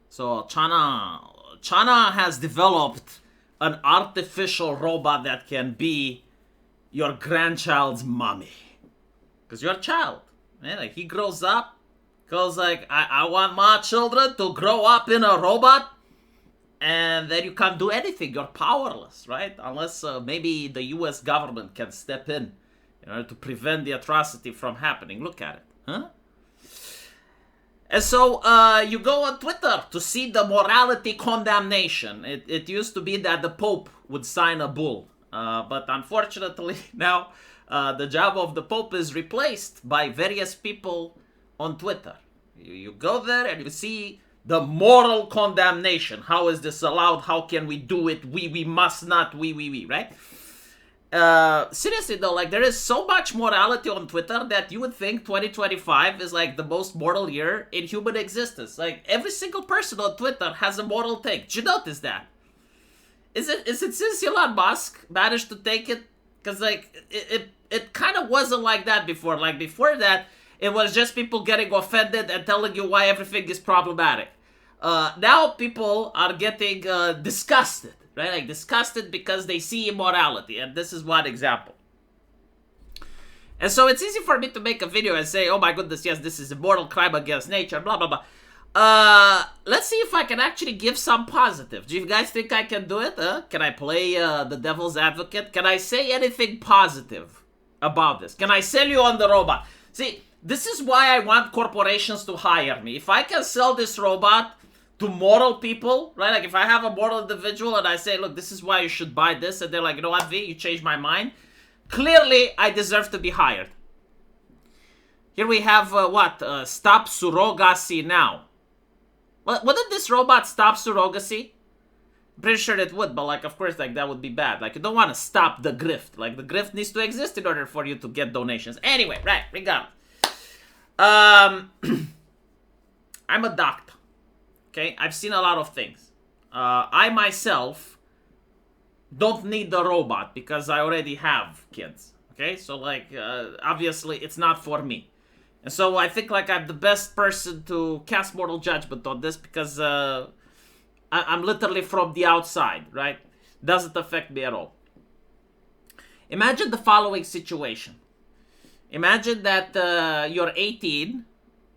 So China has developed an artificial robot that can be your grandchild's mommy. Because you're a child. Man, like he grows up, goes like, I want my children to grow up in a robot, and then you can't do anything. You're powerless, right? Unless maybe the US government can step in order to prevent the atrocity from happening. Look at it, huh? And so you go on Twitter to see the morality condemnation. It used to be that the Pope would sign a bull. But unfortunately now the job of the Pope is replaced by various people on Twitter. You go there and you see the moral condemnation. How is this allowed? How can we do it? We must not. We, right? Seriously though, like there is so much morality on Twitter that you would think 2025 is like the most moral year in human existence. Like every single person on Twitter has a moral take. Did you notice that? Is it since Elon Musk managed to take it? Because like it kind of wasn't like that before. Like before that, it was just people getting offended and telling you why everything is problematic. Now people are getting disgusted. Right? Like disgusted because they see immorality, and this is one example. And so it's easy for me to make a video and say, oh my goodness, yes, this is a mortal crime against nature, blah, blah, blah. Let's see if I can actually give some positive. Do you guys think I can do it? Can I play the devil's advocate? Can I say anything positive about this? Can I sell you on the robot? See, this is why I want corporations to hire me. If I can sell this robot to moral people, right? Like if I have a moral individual and I say, look, this is why you should buy this, and they're like, you know what, V, you changed my mind. Clearly, I deserve to be hired. Here we have stop surrogacy now. Wouldn't this robot stop surrogacy? Pretty sure it would, but like, of course, like that would be bad. Like you don't want to stop the grift. Like the grift needs to exist in order for you to get donations. Anyway, right, regardless. I'm a doctor. Okay, I've seen a lot of things. I myself don't need the robot because I already have kids. Okay, so like obviously it's not for me, and so I think like I'm the best person to cast moral judgment on this because I'm literally from the outside, right? Doesn't affect me at all. Imagine the following situation. Imagine that you're 18.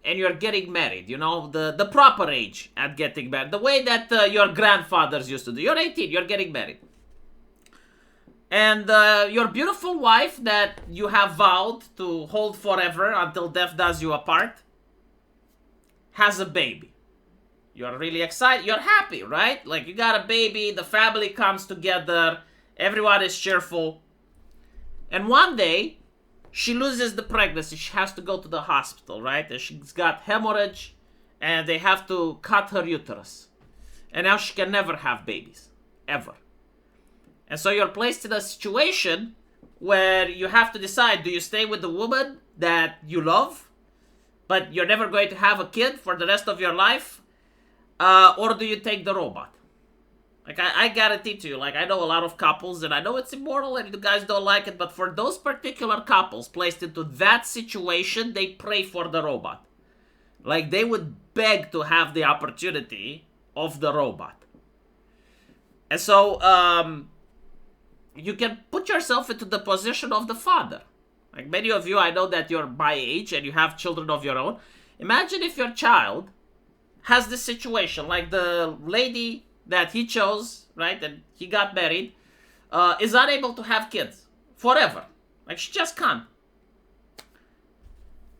And you're getting married, you know, the proper age at getting married. The way that your grandfathers used to do. You're 18, you're getting married. And your beautiful wife that you have vowed to hold forever until death does you apart has a baby. You're really excited. You're happy, right? Like you got a baby, the family comes together, everyone is cheerful. And one day, she loses the pregnancy. She has to go to the hospital, right? And she's got hemorrhage, and they have to cut her uterus. And now she can never have babies. Ever. And so you're placed in a situation where you have to decide, do you stay with the woman that you love, but you're never going to have a kid for the rest of your life? Or do you take the robot? Like, I guarantee to you, like, I know a lot of couples, and I know it's immoral and you guys don't like it, but for those particular couples placed into that situation, they pray for the robot. Like, they would beg to have the opportunity of the robot. And so, you can put yourself into the position of the father. Like, many of you, I know that you're my age and you have children of your own. Imagine if your child has this situation, like the lady that he chose, right, and he got married, is unable to have kids forever. Like, she just can't.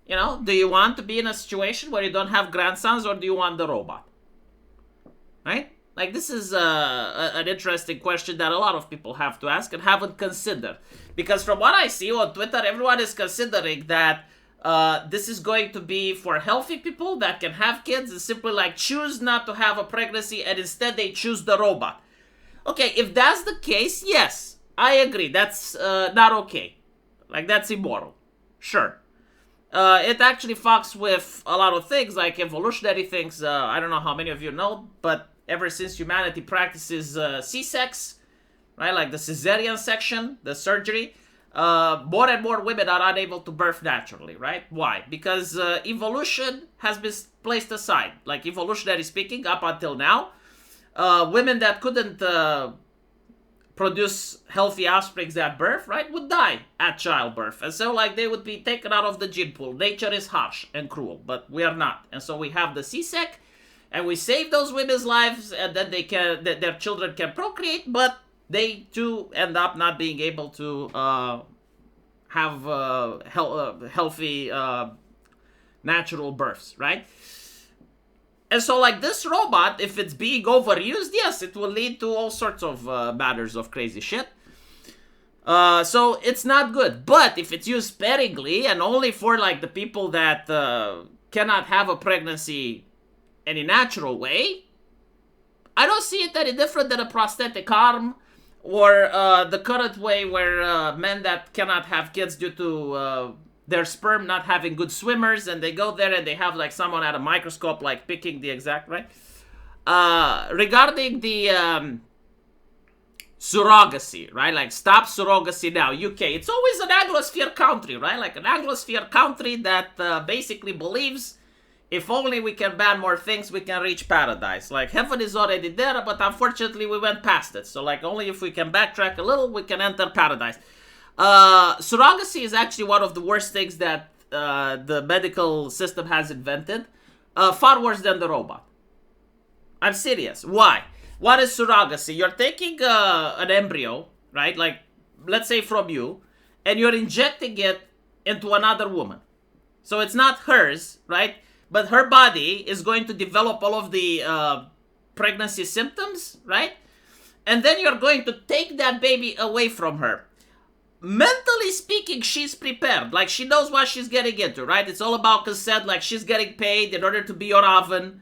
You know, do you want to be in a situation where you don't have grandsons, or do you want the robot? Right? Like, this is an interesting question that a lot of people have to ask and haven't considered. Because from what I see on Twitter, everyone is considering that this is going to be for healthy people that can have kids and simply like choose not to have a pregnancy, and instead they choose the robot. Okay, if that's the case, yes, I agree. That's not okay. Like, that's immoral. Sure. It actually fucks with a lot of things, like evolutionary things. I don't know how many of you know, but ever since humanity practices C-sex, right, like the cesarean section, the surgery, more and more women are unable to birth naturally, right? Why? Because evolution has been placed aside. Like, evolutionary speaking, up until now, women that couldn't produce healthy offsprings at birth, right, would die at childbirth. And so, like, they would be taken out of the gene pool. Nature is harsh and cruel, but we are not. And so we have the C-sec, and we save those women's lives, and then their children can procreate, but they too end up not being able to have healthy natural births, right? And so, like, this robot, if it's being overused, yes, it will lead to all sorts of matters of crazy shit. So it's not good. But if it's used sparingly and only for, like, the people that cannot have a pregnancy any natural way, I don't see it any different than a prosthetic arm or the current way where men that cannot have kids due to their sperm not having good swimmers, and they go there and they have, like, someone at a microscope, like, picking the exact, right? Regarding the surrogacy, right? Like, stop surrogacy now, UK. It's always an Anglosphere country, right? Like, an Anglosphere country that basically believes if only we can ban more things, we can reach paradise. Like, heaven is already there, but unfortunately we went past it. So, like, only if we can backtrack a little, we can enter paradise. Surrogacy is actually one of the worst things that the medical system has invented. Far worse than the robot. I'm serious. Why? What is surrogacy? You're taking an embryo, right? Like, let's say from you, and you're injecting it into another woman. So it's not hers, right? But her body is going to develop all of the pregnancy symptoms, right? And then you're going to take that baby away from her. Mentally speaking, she's prepared. Like, she knows what she's getting into, right? It's all about consent. Like, she's getting paid in order to be your oven.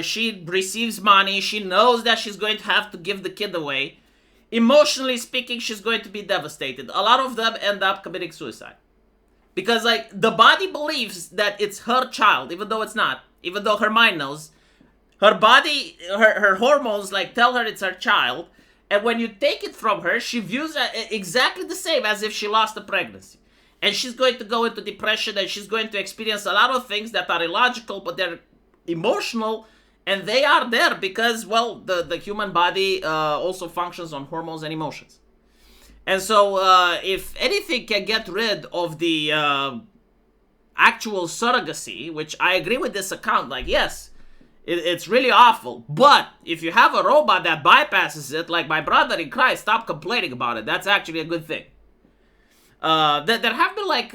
She receives money. She knows that she's going to have to give the kid away. Emotionally speaking, she's going to be devastated. A lot of them end up committing suicide. Because, like, the body believes that it's her child, even though it's not. Even though her mind knows. Her body, her hormones, like, tell her it's her child. And when you take it from her, she views it exactly the same as if she lost a pregnancy. And she's going to go into depression, and she's going to experience a lot of things that are illogical, but they're emotional. And they are there because, well, the human body also functions on hormones and emotions. And so, if anything can get rid of the actual surrogacy, which I agree with this account, like, yes, it's really awful. But if you have a robot that bypasses it, like my brother in Christ, stop complaining about it. That's actually a good thing. There have been, like,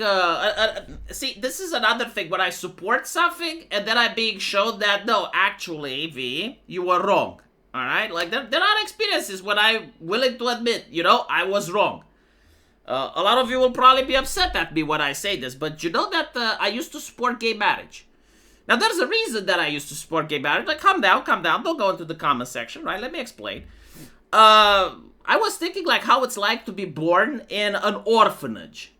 see, this is another thing. When I support something, and then I'm being shown that, no, actually, V, you were wrong. Alright? Like, there are experiences when I'm willing to admit, you know, I was wrong. A lot of you will probably be upset at me when I say this, but you know that I used to support gay marriage. Now, there's a reason that I used to support gay marriage. Like, calm down. Don't go into the comment section, right? Let me explain. I was thinking, like, how it's like to be born in an orphanage.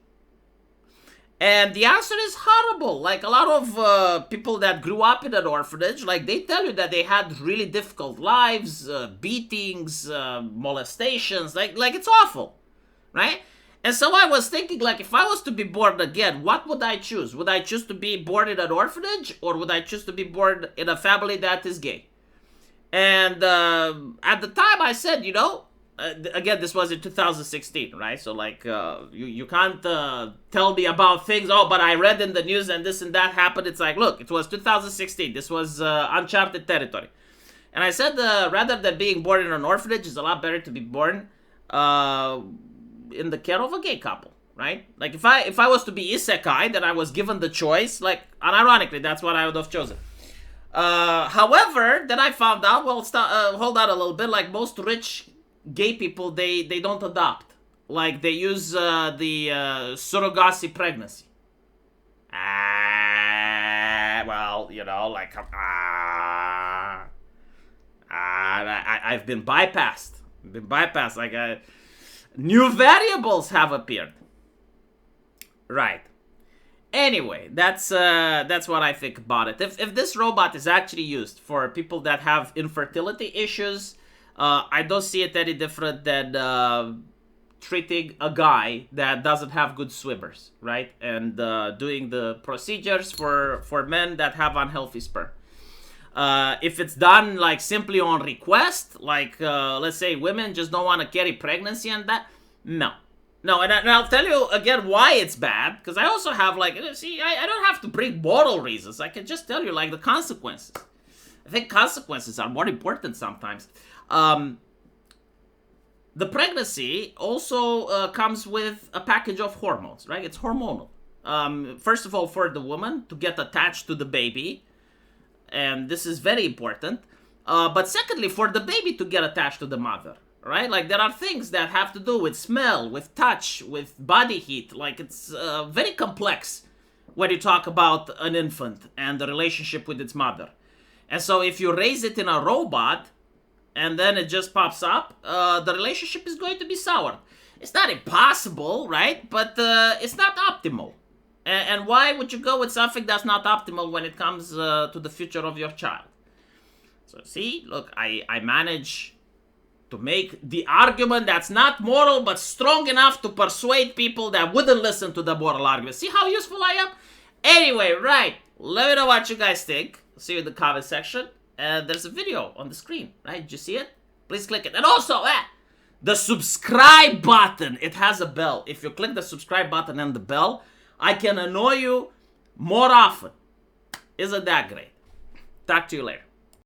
And the answer is horrible. Like, a lot of people that grew up in an orphanage, like, they tell you that they had really difficult lives, beatings, molestations. Like, it's awful, right? And so I was thinking, like, if I was to be born again, what would I choose? Would I choose to be born in an orphanage, or would I choose to be born in a family that is gay? And at the time I said, you know, again, this was in 2016, right? So, like, you can't tell me about things, oh, but I read in the news and this and that happened. It's like, look, it was 2016. This was uncharted territory. And I said, rather than being born in an orphanage, it's a lot better to be born in the care of a gay couple, right? Like, if I was to be isekai, then I was given the choice, like, unironically, that's what I would have chosen. However, then I found out, well, hold on a little bit, like, most rich gay people, they don't adopt. Like, they use the surrogacy pregnancy. Well, you know, like, I've been bypassed. Like, new variables have appeared. Right. Anyway, that's what I think about it. If this robot is actually used for people that have infertility issues, I don't see it any different than treating a guy that doesn't have good swimmers, right? And doing the procedures for men that have unhealthy sperm. If it's done like simply on request, like let's say women just don't want to carry pregnancy and that, no. And I'll tell you again why it's bad, because I also have like, see, I don't have to bring moral reasons. I can just tell you like the consequences. I think consequences are more important sometimes. The pregnancy also comes with a package of hormones, right? It's hormonal. First of all, for the woman to get attached to the baby, and this is very important. But secondly, for the baby to get attached to the mother, right? Like there are things that have to do with smell, with touch, with body heat. Like it's very complex when you talk about an infant and the relationship with its mother. And so if you raise it in a robot, and then it just pops up, the relationship is going to be soured. It's not impossible, right? But it's not optimal. And why would you go with something that's not optimal when it comes to the future of your child? So see, look, I manage to make the argument that's not moral, but strong enough to persuade people that wouldn't listen to the moral argument. See how useful I am? Anyway, right, let me know what you guys think. See you in the comment section. There's a video on the screen, right? Did you see it? Please click it. And also, the subscribe button. It has a bell. If you click the subscribe button and the bell, I can annoy you more often. Isn't that great? Talk to you later.